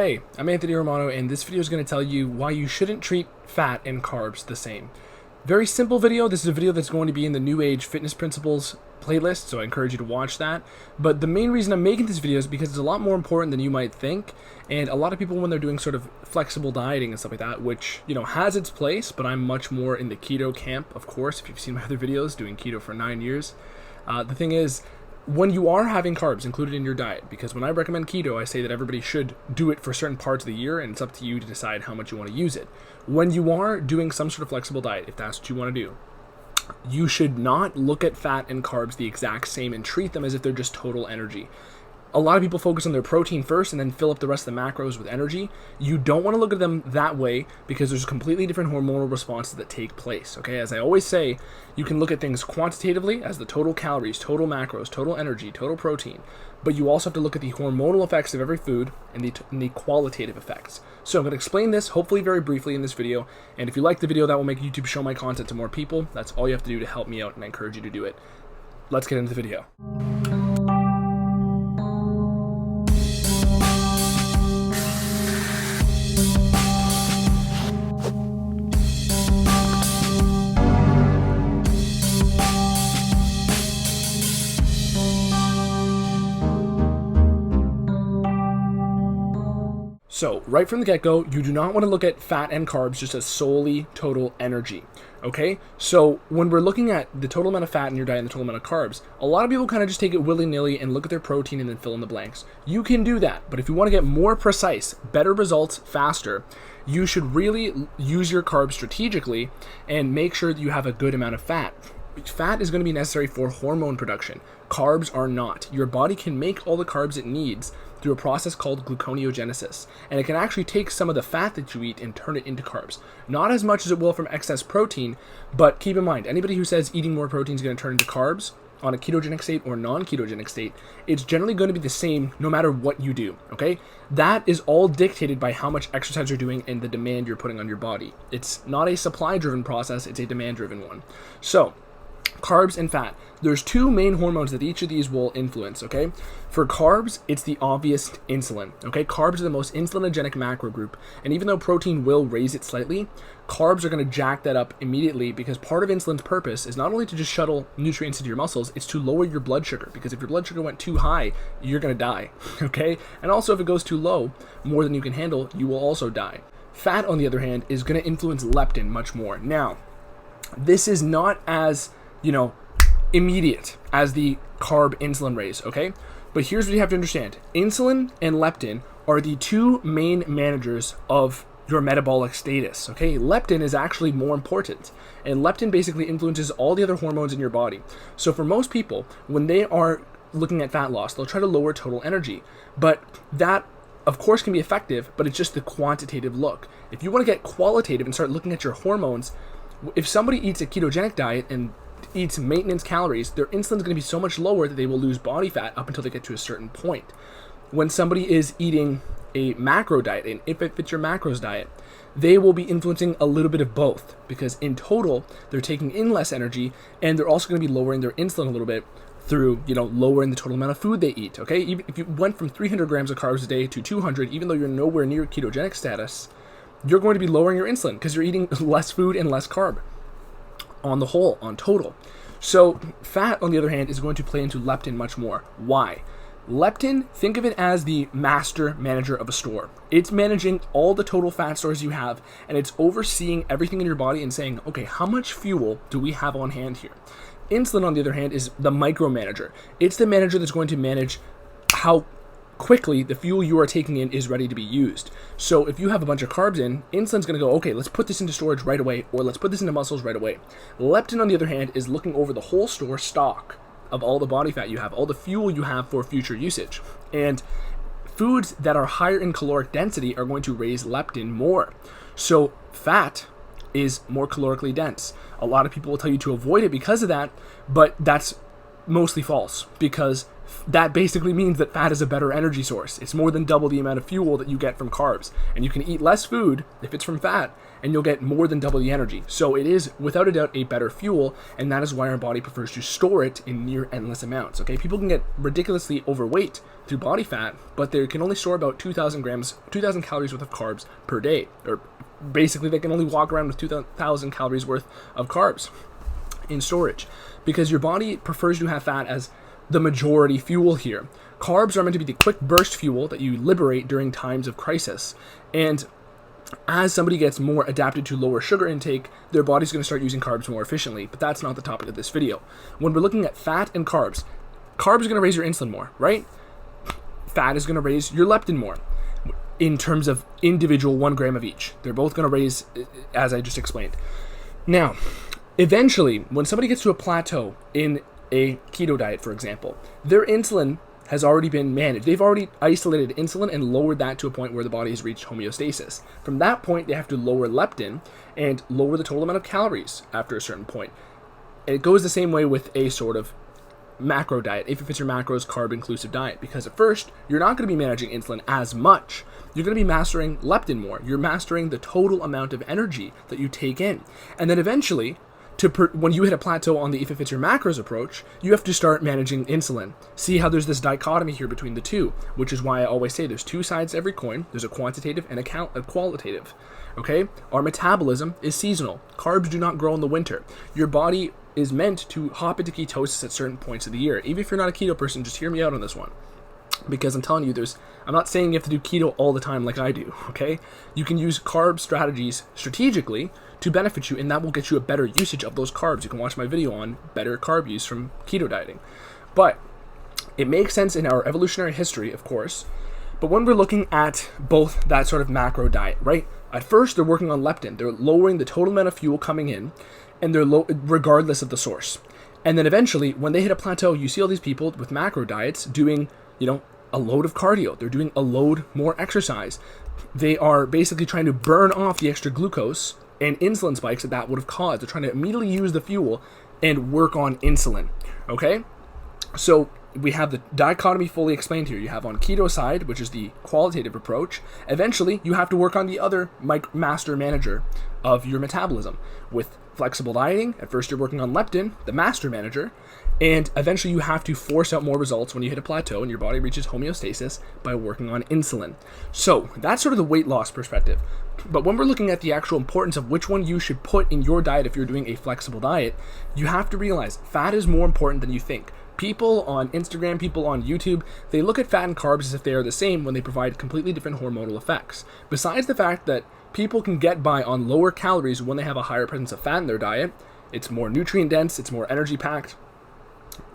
Hey, I'm Anthony Hormonal, and this video is going to tell you why you shouldn't treat fat and carbs the same. Very simple video. This is a video that's going to be in the New Age Fitness Principles playlist, so I encourage you to watch that. But the main reason I'm making this video is because it's a lot more important than you might think, and a lot of people, when they're doing sort of flexible dieting and stuff like that, which, you know, has its place, but I'm much more in the keto camp, of course, if you've seen my other videos, doing keto for 9 years. The thing is, when you are having carbs included in your diet, because when I recommend keto, I say that everybody should do it for certain parts of the year, and it's up to you to decide how much you want to use it. When you are doing some sort of flexible diet, if that's what you want to do, you should not look at fat and carbs the exact same and treat them as if they're just total energy. A lot of people focus on their protein first and then fill up the rest of the macros with energy. You don't want to look at them that way because there's completely different hormonal responses that take place, okay? As I always say, you can look at things quantitatively as the total calories, total macros, total energy, total protein, but you also have to look at the hormonal effects of every food and the qualitative effects. So I'm going to explain this hopefully very briefly in this video, and if you like the video, that will make YouTube show my content to more people. That's all you have to do to help me out, and I encourage you to do it. Let's get into the video. So, right from the get-go, you do not want to look at fat and carbs just as solely total energy, okay? So, when we're looking at the total amount of fat in your diet and the total amount of carbs, a lot of people kind of just take it willy-nilly and look at their protein and then fill in the blanks. You can do that, but if you want to get more precise, better results faster, you should really use your carbs strategically and make sure that you have a good amount of fat. Fat is going to be necessary for hormone production. Carbs are not. Your body can make all the carbs it needs through a process called gluconeogenesis, and it can actually take some of the fat that you eat and turn it into carbs. Not as much as it will from excess protein, but keep in mind, anybody who says eating more protein is going to turn into carbs on a ketogenic state or non-ketogenic state, it's generally going to be the same no matter what you do, okay? That is all dictated by how much exercise you're doing and the demand you're putting on your body. It's not a supply-driven process, it's a demand-driven one. So, carbs and fat. There's two main hormones that each of these will influence, okay? For carbs, it's the obvious insulin, okay? Carbs are the most insulinogenic macro group, and even though protein will raise it slightly, carbs are going to jack that up immediately because part of insulin's purpose is not only to just shuttle nutrients into your muscles, it's to lower your blood sugar, because if your blood sugar went too high, you're going to die, okay? And also if it goes too low, more than you can handle, you will also die. Fat, on the other hand, is going to influence leptin much more. Now, this is not as immediate as the carb insulin raise, okay? But here's what you have to understand. Insulin and leptin are the two main managers of your metabolic status, okay? Leptin is actually more important, and leptin basically influences all the other hormones in your body. So for most people, when they are looking at fat loss, they'll try to lower total energy, but that of course can be effective, but it's just the quantitative look. If you want to get qualitative and start looking at your hormones, if somebody eats a ketogenic diet and eats maintenance calories, their insulin is going to be so much lower that they will lose body fat up until they get to a certain point. When somebody is eating a macro diet, and if it fits your macros diet, they will be influencing a little bit of both, because in total, they're taking in less energy, and they're also going to be lowering their insulin a little bit through, lowering the total amount of food they eat, okay? Even if you went from 300 grams of carbs a day to 200, even though you're nowhere near ketogenic status, you're going to be lowering your insulin because you're eating less food and less carb on the whole, on total. So fat, on the other hand, is going to play into leptin much more. Why? Leptin, think of it as the master manager of a store. It's managing all the total fat stores you have, and it's overseeing everything in your body and saying, okay, how much fuel do we have on hand here? Insulin, on the other hand, is the micromanager. It's the manager that's going to manage how quickly the fuel you are taking in is ready to be used. So if you have a bunch of carbs in, insulin's going to go, okay, let's put this into storage right away, or let's put this into muscles right away. Leptin, on the other hand, is looking over the whole store stock of all the body fat you have, all the fuel you have for future usage. And foods that are higher in caloric density are going to raise leptin more. So fat is more calorically dense. A lot of people will tell you to avoid it because of that, but that's mostly false, because that basically means that fat is a better energy source. It's more than double the amount of fuel that you get from carbs. And you can eat less food if it's from fat, and you'll get more than double the energy. So it is, without a doubt, a better fuel, and that is why our body prefers to store it in near endless amounts. Okay, people can get ridiculously overweight through body fat, but they can only store about 2,000 calories worth of carbs per day. Or basically, they can only walk around with 2,000 calories worth of carbs in storage, because your body prefers to have fat as the majority fuel here. Carbs are meant to be the quick burst fuel that you liberate during times of crisis. And as somebody gets more adapted to lower sugar intake, their body's going to start using carbs more efficiently. But that's not the topic of this video. When we're looking at fat and carbs are going to raise your insulin more, right? Fat is going to raise your leptin more in terms of individual 1 gram of each. They're both going to raise, as I just explained. Now, eventually, when somebody gets to a plateau in a keto diet, for example, their insulin has already been managed. They've already isolated insulin and lowered that to a point where the body has reached homeostasis. From that point, they have to lower leptin and lower the total amount of calories after a certain point. And it goes the same way with a sort of macro diet, if it's your macros carb-inclusive diet, because at first, you're not going to be managing insulin as much. You're going to be mastering leptin more. You're mastering the total amount of energy that you take in. And then eventually, when you hit a plateau on the if it fits your macros approach, you have to start managing insulin. See how there's this dichotomy here between the two, which is why I always say there's two sides to every coin. There's a quantitative and a qualitative. Okay? Our metabolism is seasonal. Carbs do not grow in the winter. Your body is meant to hop into ketosis at certain points of the year. Even if you're not a keto person, just hear me out on this one. Because I'm telling you, I'm not saying you have to do keto all the time like I do, okay? You can use carb strategies strategically to benefit you, and that will get you a better usage of those carbs. You can watch my video on better carb use from keto dieting. But it makes sense in our evolutionary history, of course. But when we're looking at both that sort of macro diet, right? At first, they're working on leptin. They're lowering the total amount of fuel coming in, and they're low regardless of the source. And then eventually, when they hit a plateau, you see all these people with macro diets doing, a load of cardio. They're doing a load more exercise. They are basically trying to burn off the extra glucose and insulin spikes that would have caused. They're trying to immediately use the fuel and work on insulin. Okay? So we have the dichotomy fully explained here. You have on keto side, which is the qualitative approach. Eventually, you have to work on the other master manager of your metabolism. With flexible dieting, at first you're working on leptin, the master manager, and eventually you have to force out more results when you hit a plateau and your body reaches homeostasis by working on insulin. So that's sort of the weight loss perspective. But when we're looking at the actual importance of which one you should put in your diet if you're doing a flexible diet, you have to realize fat is more important than you think. People on Instagram, people on YouTube, they look at fat and carbs as if they are the same when they provide completely different hormonal effects. Besides the fact that people can get by on lower calories when they have a higher presence of fat in their diet, it's more nutrient dense, it's more energy packed.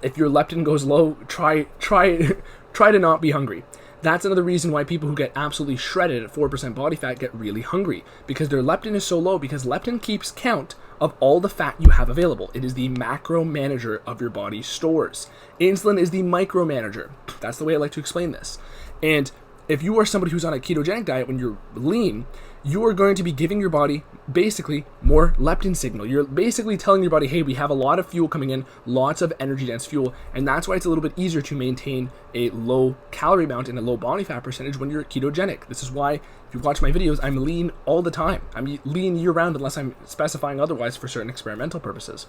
If your leptin goes low, try to not be hungry. That's another reason why people who get absolutely shredded at 4% body fat get really hungry, because their leptin is so low, because leptin keeps count of all the fat you have available. It is the macro manager of your body's stores. Insulin is the micro manager. That's the way I like to explain this. And if you are somebody who's on a ketogenic diet when you're lean, you are going to be giving your body basically more leptin signal. You're basically telling your body, hey, we have a lot of fuel coming in, lots of energy dense fuel, and that's why it's a little bit easier to maintain a low calorie amount and a low body fat percentage when you're ketogenic. This is why, if you watch my videos, I'm lean all the time. I'm lean year round unless I'm specifying otherwise for certain experimental purposes.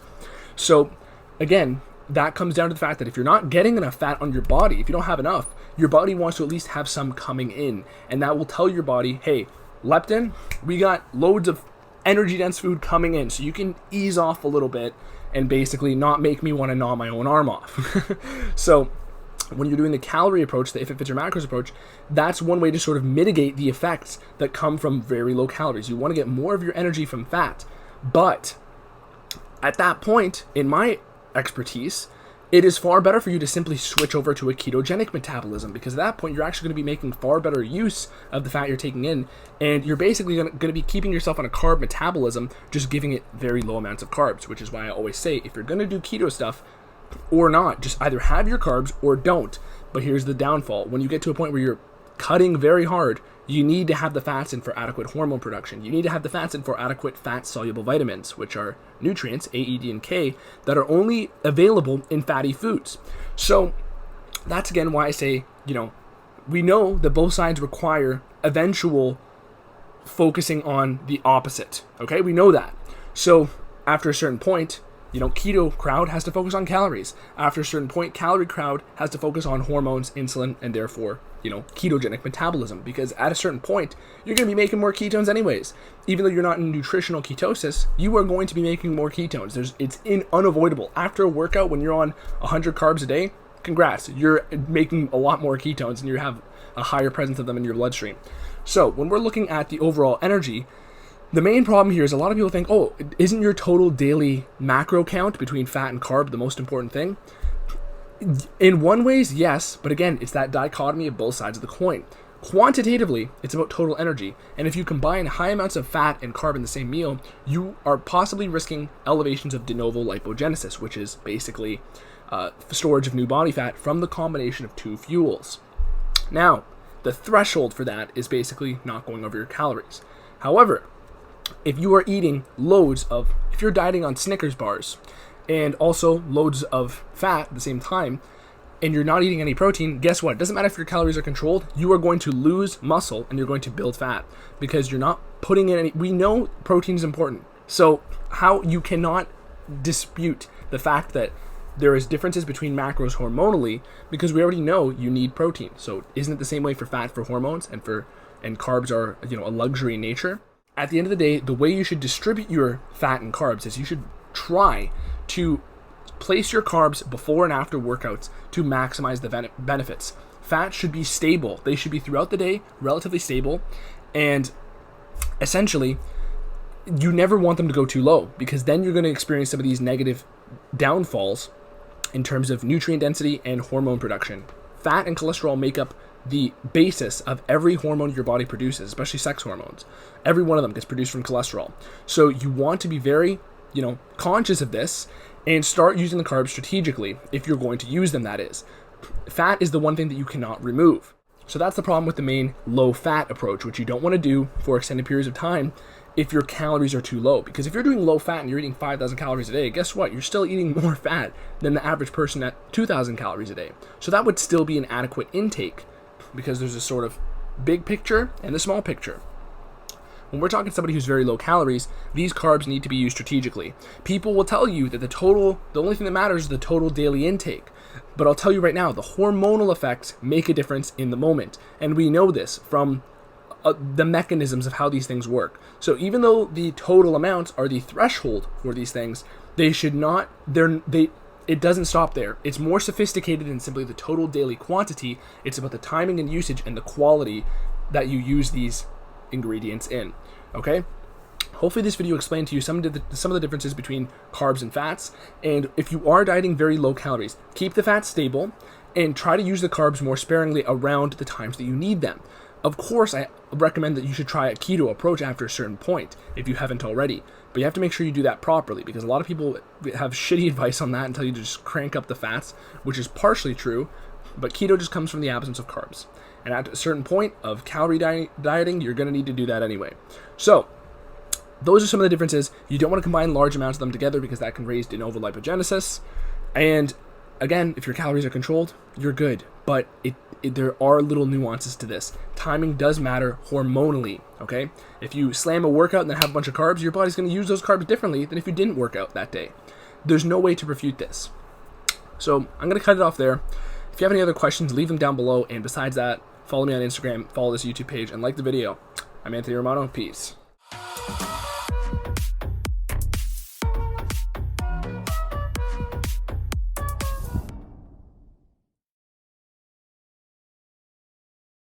So again, that comes down to the fact that if you're not getting enough fat on your body, if you don't have enough, your body wants to at least have some coming in, and that will tell your body, hey, leptin, we got loads of energy dense food coming in, so you can ease off a little bit and basically not make me want to gnaw my own arm off. So when you're doing the calorie approach, the if it fits your macros approach, that's one way to sort of mitigate the effects that come from very low calories. You want to get more of your energy from fat, but at that point, in my expertise, it is far better for you to simply switch over to a ketogenic metabolism, because at that point you're actually going to be making far better use of the fat you're taking in, and you're basically going to be keeping yourself on a carb metabolism, just giving it very low amounts of carbs, which is why I always say if you're going to do keto stuff or not, just either have your carbs or don't. But here's the downfall. When you get to a point where you're cutting very hard, you need to have the fats in for adequate hormone production. You need to have the fats in for adequate fat-soluble vitamins, which are nutrients, A, E, D, and K, that are only available in fatty foods. So that's again why I say, we know that both sides require eventual focusing on the opposite. Okay, we know that. So after a certain point, keto crowd has to focus on calories. After a certain point, calorie crowd has to focus on hormones, insulin, and therefore, ketogenic metabolism. Because at a certain point, you're going to be making more ketones anyways. Even though you're not in nutritional ketosis, you are going to be making more ketones. It's unavoidable. After a workout, when you're on 100 carbs a day, congrats, you're making a lot more ketones and you have a higher presence of them in your bloodstream. So when we're looking at the overall energy, the main problem here is a lot of people think, oh, isn't your total daily macro count between fat and carb the most important thing? In one ways, yes, but again, it's that dichotomy of both sides of the coin. Quantitatively, it's about total energy, and if you combine high amounts of fat and carb in the same meal, you are possibly risking elevations of de novo lipogenesis, which is basically storage of new body fat from the combination of two fuels. Now, the threshold for that is basically not going over your calories. However, if you are eating if you're dieting on Snickers bars and also loads of fat at the same time, and you're not eating any protein, guess what? It doesn't matter if your calories are controlled, you are going to lose muscle and you're going to build fat because you're not putting in any. We know protein is important. So how you cannot dispute the fact that there is differences between macros hormonally because we already know you need protein. So isn't it the same way for fat for hormones and carbs are, a luxury in nature? At the end of the day, the way you should distribute your fat and carbs is you should try to place your carbs before and after workouts to maximize the benefits. Fat should be stable. They should be throughout the day, relatively stable, and essentially you never want them to go too low because then you're going to experience some of these negative downfalls in terms of nutrient density and hormone production. Fat and cholesterol make up the basis of every hormone your body produces, especially sex hormones. Every one of them gets produced from cholesterol. So you want to be very, conscious of this and start using the carbs strategically if you're going to use them, that is. Fat is the one thing that you cannot remove. So that's the problem with the main low-fat approach, which you don't want to do for extended periods of time if your calories are too low. Because if you're doing low fat and you're eating 5,000 calories a day, guess what? You're still eating more fat than the average person at 2,000 calories a day. So that would still be an adequate intake because there's a sort of big picture and the small picture. When we're talking to somebody who's very low calories, these carbs need to be used strategically. People will tell you that the only thing that matters is the total daily intake. But I'll tell you right now, the hormonal effects make a difference in the moment. And we know this from the mechanisms of how these things work. So even though the total amounts are the threshold for these things, they should not, it doesn't stop there. It's more sophisticated than simply the total daily quantity. It's about the timing and usage and the quality that you use these ingredients in. Okay? Hopefully this video explained to you some of the differences between carbs and fats. And if you are dieting very low calories, keep the fats stable and try to use the carbs more sparingly around the times that you need them. Of course, I recommend that you should try a keto approach after a certain point if you haven't already. But you have to make sure you do that properly because a lot of people have shitty advice on that and tell you to just crank up the fats, which is partially true, but keto just comes from the absence of carbs. And at a certain point of calorie dieting, you're going to need to do that anyway. So those are some of the differences. You don't want to combine large amounts of them together because that can raise de novo lipogenesis. And again, if your calories are controlled, you're good. But there are little nuances to this. Timing does matter hormonally, okay? If you slam a workout and then have a bunch of carbs, your body's going to use those carbs differently than if you didn't work out that day. There's no way to refute this. So I'm going to cut it off there. If you have any other questions, leave them down below. And besides that, follow me on Instagram, follow this YouTube page, and like the video. I'm Anthony Romano. Peace.